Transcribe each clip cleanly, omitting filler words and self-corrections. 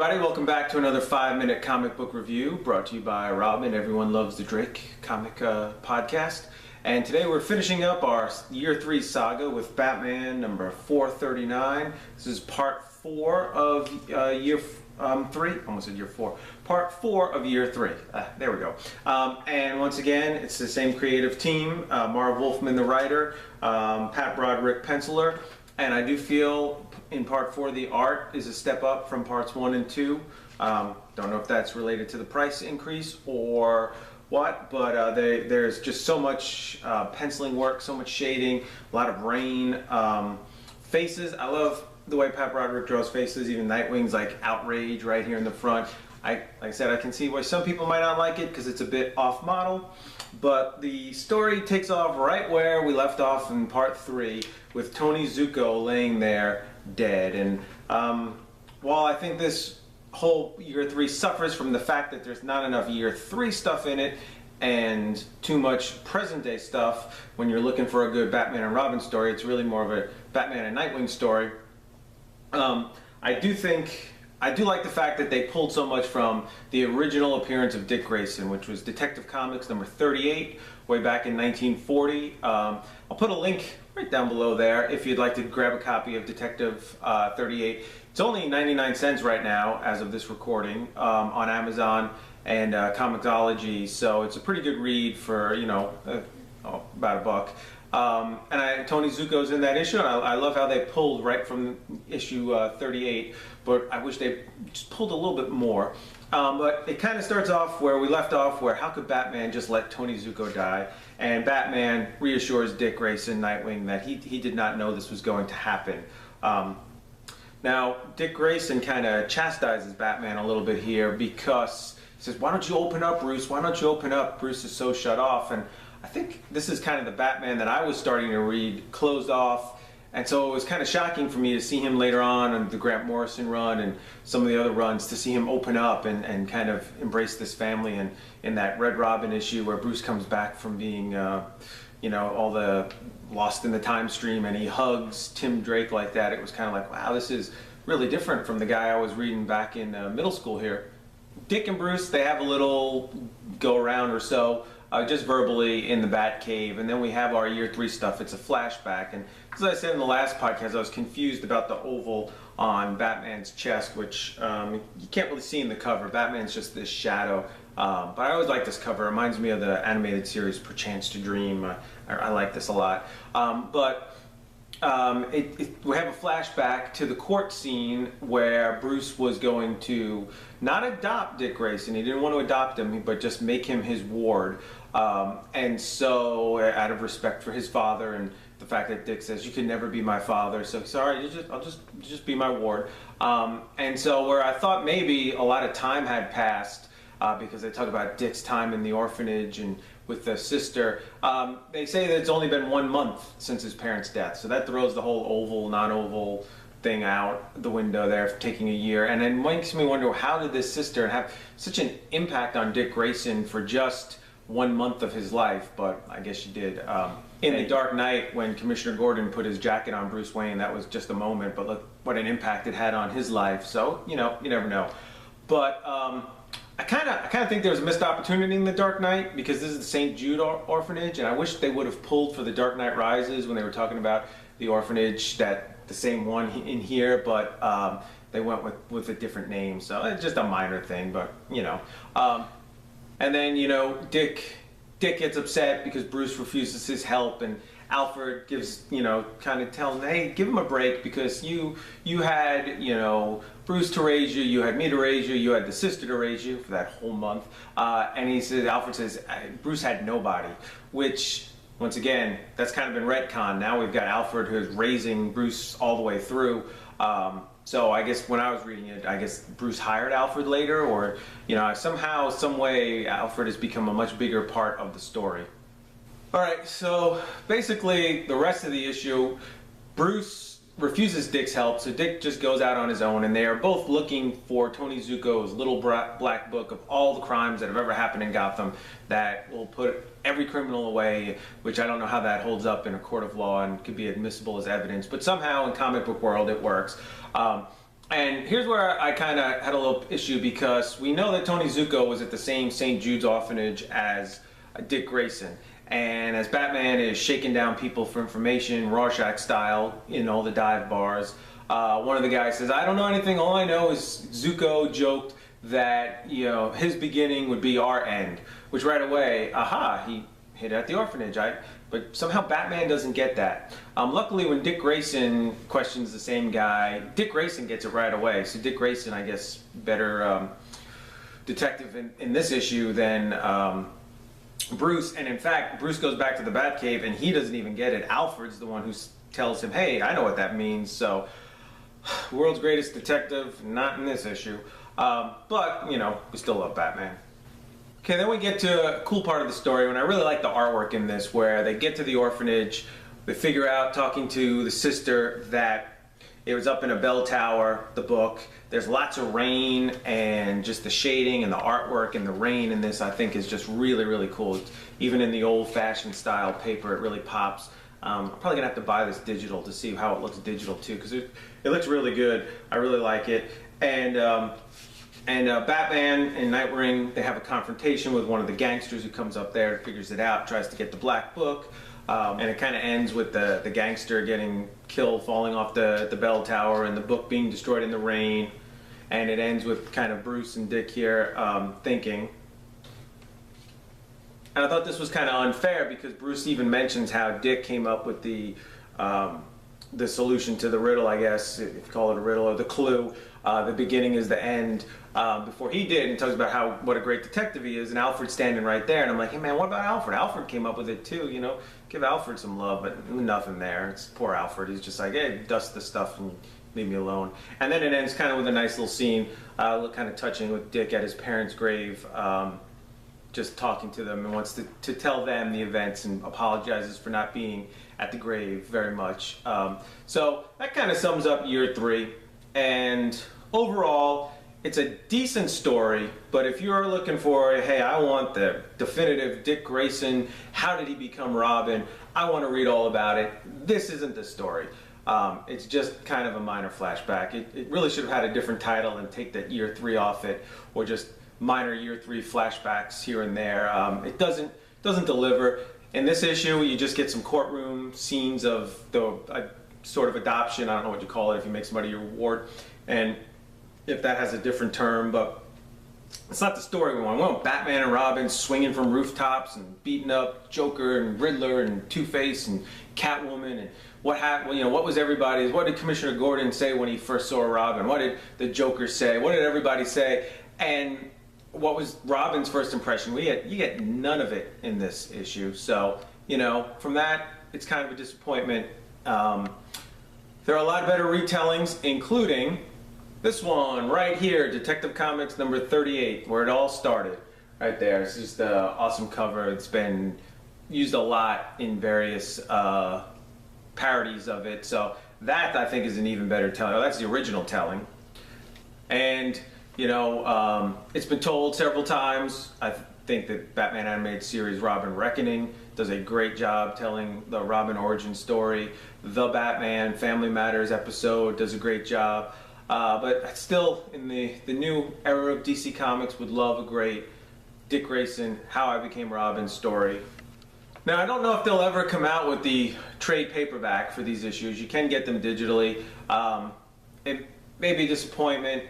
everybody, welcome back to another 5-minute comic book review brought to you by Robin, Everyone Loves the Drake comic podcast. And today we're finishing up our Year 3 saga with Batman number 439. This is part 4 of Year 3. Almost said Year 4. Part 4 of Year 3. There we go. And once again, it's the same creative team. Marv Wolfman, the writer, Pat Broderick, penciler. And I do feel in part 4 the art is a step up from parts 1 and 2. Don't know if that's related to the price increase or what, but there's just so much penciling work, so much shading, a lot of rain, faces. I love the way Pat Broderick draws faces, even Nightwing's like outrage right here in the front. Like I said, I can see why some people might not like it because it's a bit off model, but the story takes off right where we left off in part 3 with Tony Zucco laying there dead. And while I think this whole Year 3 suffers from the fact that there's not enough Year 3 stuff in it and too much present day stuff, when you're looking for a good Batman and Robin story, it's really more of a Batman and Nightwing story. I do like the fact that they pulled so much from the original appearance of Dick Grayson, which was Detective Comics number 38, way back in 1940. I'll put a link right down below there if you'd like to grab a copy of Detective 38. It's only 99 cents right now as of this recording on Amazon and Comixology, so it's a pretty good read for, you know, about $1. And Tony Zucco's in that issue, and I love how they pulled right from issue 38, but I wish they just pulled a little bit more. But it kind of starts off where we left off, where how could Batman just let Tony Zucco die? And Batman reassures Dick Grayson, Nightwing, that he did not know this was going to happen. Now, Dick Grayson kind of chastises Batman a little bit here because he says, "Why don't you open up, Bruce? Why don't you open up? Bruce is so shut off." And I think this is kind of the Batman that I was starting to read, closed off. And so it was kind of shocking for me to see him later on in the Grant Morrison run and some of the other runs, to see him open up and kind of embrace this family. And in that Red Robin issue where Bruce comes back from being, you know, all the lost in the time stream, and he hugs Tim Drake like that, it was kind of like, wow, this is really different from the guy I was reading back in middle school here. Dick and Bruce, they have a little go around or so, just verbally in the Batcave, and then we have our Year 3 stuff. It's a flashback, and as I said in the last podcast, I was confused about the oval on Batman's chest, which you can't really see in the cover. Batman's just this shadow, but I always like this cover. It reminds me of the animated series Perchance to Dream. I like this a lot. We have a flashback to the court scene where Bruce was going to not adopt Dick Grayson. He didn't want to adopt him, but just make him his ward. And so, out of respect for his father and the fact that Dick says, "You can never be my father," so sorry, I'll just be my ward. And so, where I thought maybe a lot of time had passed, because they talk about Dick's time in the orphanage and with the sister, they say that it's only been 1 month since his parents' death, so that throws the whole oval, non-oval thing out the window there, taking a year. And it makes me wonder, how did this sister have such an impact on Dick Grayson for just 1 month of his life? But I guess she did. In The Dark Knight, when Commissioner Gordon put his jacket on Bruce Wayne, that was just a moment, but look what an impact it had on his life. So, you know, you never know. But I kind of think there was a missed opportunity in The Dark Knight, because this is the St. Jude orphanage, and I wish they would have pulled for The Dark Knight Rises when they were talking about the orphanage, that the same one in here, but they went with a different name, so it's just a minor thing, but you know. And then, you know, Dick gets upset because Bruce refuses his help, and Alfred gives, you know, kind of tells him, "Hey, give him a break, because you had, you know, Bruce to raise you, you had me to raise you, you had the sister to raise you for that whole month." And he says, Alfred says, "Bruce had nobody," which, once again, that's kind of been retconned. Now we've got Alfred who's raising Bruce all the way through. So I guess when I was reading it, I guess Bruce hired Alfred later, or, you know, somehow, some way, Alfred has become a much bigger part of the story. Alright, so basically the rest of the issue, Bruce refuses Dick's help, so Dick just goes out on his own, and they are both looking for Tony Zucco's little black book of all the crimes that have ever happened in Gotham that will put every criminal away, which I don't know how that holds up in a court of law and could be admissible as evidence, but somehow in comic book world it works. And here's where I kind of had a little issue, because we know that Tony Zuko was at the same St. Jude's orphanage as Dick Grayson. And as Batman is shaking down people for information, Rorschach style, in all the dive bars, one of the guys says, "I don't know anything. All I know is Zuko joked that, you know, his beginning would be our end." Which right away, aha, he hit at the orphanage. But somehow Batman doesn't get that. Luckily, when Dick Grayson questions the same guy, Dick Grayson gets it right away. So Dick Grayson, I guess, better detective in this issue than Bruce. And in fact, Bruce goes back to the Batcave and he doesn't even get it. Alfred's the one who tells him, "Hey, I know what that means." So, world's greatest detective, not in this issue. But, you know, we still love Batman. Okay, then we get to a cool part of the story, and I really like the artwork in this, where they get to the orphanage, they figure out, talking to the sister, that it was up in a bell tower, the book. There's lots of rain, and just the shading and the artwork and the rain in this, I think, is just really, really cool. Even in the old-fashioned style paper, it really pops. I'm probably gonna have to buy this digital to see how it looks digital too, because it looks really good. I really like it. And Batman and Nightwing, they have a confrontation with one of the gangsters who comes up there, figures it out, tries to get the Black Book, and it kind of ends with the gangster getting killed, falling off the bell tower, and the book being destroyed in the rain. And it ends with kind of Bruce and Dick here thinking. And I thought this was kind of unfair, because Bruce even mentions how Dick came up with the solution to the riddle, I guess, if you call it a riddle, or the clue. The beginning is the end, before he did, and talks about what a great detective he is, and Alfred's standing right there, and I'm like, hey man, what about Alfred? Alfred came up with it too, you know, give Alfred some love. But nothing there. It's poor Alfred. He's just like, hey, dust the stuff and leave me alone. And then it ends kind of with a nice little scene, kind of touching, with Dick at his parents' grave, just talking to them, and wants to tell them the events, and apologizes for not being at the grave very much. So that kind of sums up year 3. And overall, it's a decent story, but if you're looking for, hey, I want the definitive Dick Grayson, how did he become Robin, I want to read all about it, this isn't the story. It's just kind of a minor flashback. It really should have had a different title and take that year 3 off it, or just minor year 3 flashbacks here and there. It doesn't deliver. In this issue, you just get some courtroom scenes of the sort of adoption. I don't know what you call it if you make somebody your ward, and if that has a different term, but it's not the story we want. We want Batman and Robin swinging from rooftops and beating up Joker and Riddler and Two-Face and Catwoman, and what did Commissioner Gordon say when he first saw Robin? What did the Joker say? What did everybody say? And what was Robin's first impression? You get none of it in this issue. So, you know, from that, it's kind of a disappointment. There are a lot better retellings, including this one right here, Detective Comics number 38, where it all started. Right there. It's just an awesome cover. It's been used a lot in various parodies of it. So that, I think, is an even better telling. Oh, that's the original telling. And, you know, it's been told several times. I think that Batman Animated Series Robin Reckoning does a great job telling the Robin origin story. The Batman Family Matters episode does a great job. But still, in the new era of DC Comics, would love a great Dick Grayson, How I Became Robin story. Now, I don't know if they'll ever come out with the trade paperback for these issues. You can get them digitally. It may be a disappointment.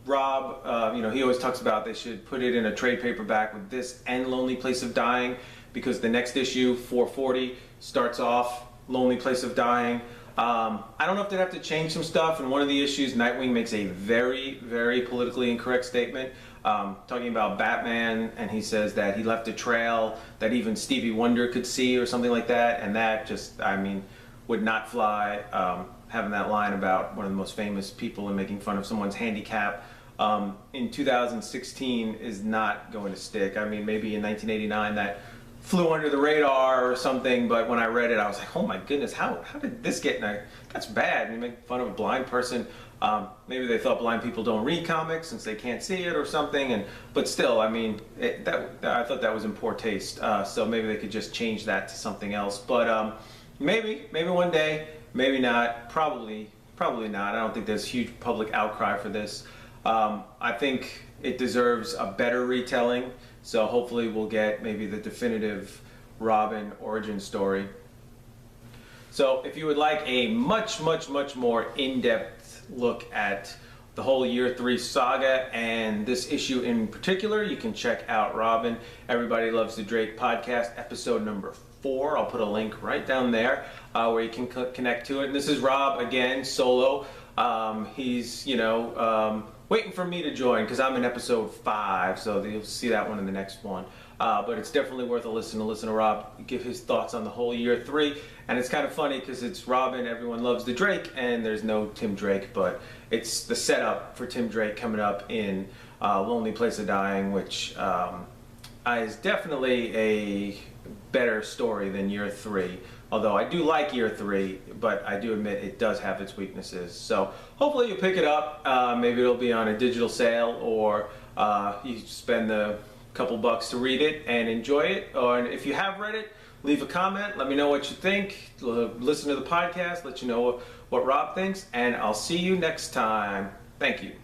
Rob, you know, he always talks about they should put it in a trade paperback with this and Lonely Place of Dying, because the next issue, 440, starts off Lonely Place of Dying. I don't know if they'd have to change some stuff. In one of the issues, Nightwing makes a very, very politically incorrect statement, talking about Batman, and he says that he left a trail that even Stevie Wonder could see, or something like that, and that just, I mean, would not fly. Having that line about one of the most famous people and making fun of someone's handicap in 2016 is not going to stick. I mean, maybe in 1989 that flew under the radar or something, but when I read it, I was like, oh my goodness, how did this get in there? That's bad. And you make fun of a blind person. Maybe they thought blind people don't read comics since they can't see it or something, but still, I mean, I thought that was in poor taste. So maybe they could just change that to something else. But maybe one day, maybe not. Probably Probably not. I don't think there's huge public outcry for this. I think it deserves a better retelling, so hopefully we'll get maybe the definitive Robin origin story. So if you would like a much more in-depth look at the whole Year 3 saga and this issue in particular, you can check out Robin, Everybody Loves the Drake podcast, episode number 4. I'll put a link right down there where you can connect to it. And this is Rob again, solo. He's, waiting for me to join because I'm in episode 5, so you'll see that one in the next one. But it's definitely worth a listen to Rob give his thoughts on the whole Year 3. And it's kind of funny because it's Robin, Everyone Loves the Drake, and there's no Tim Drake, but it's the setup for Tim Drake coming up in Lonely Place of Dying, which is definitely a better story than Year 3. Although I do like Year 3, but I do admit it does have its weaknesses. So hopefully you'll pick it up. Maybe it'll be on a digital sale, or you spend the couple bucks to read it and enjoy it. Or if you have read it, leave a comment. Let me know what you think. Listen to the podcast. Let you know what Rob thinks. And I'll see you next time. Thank you.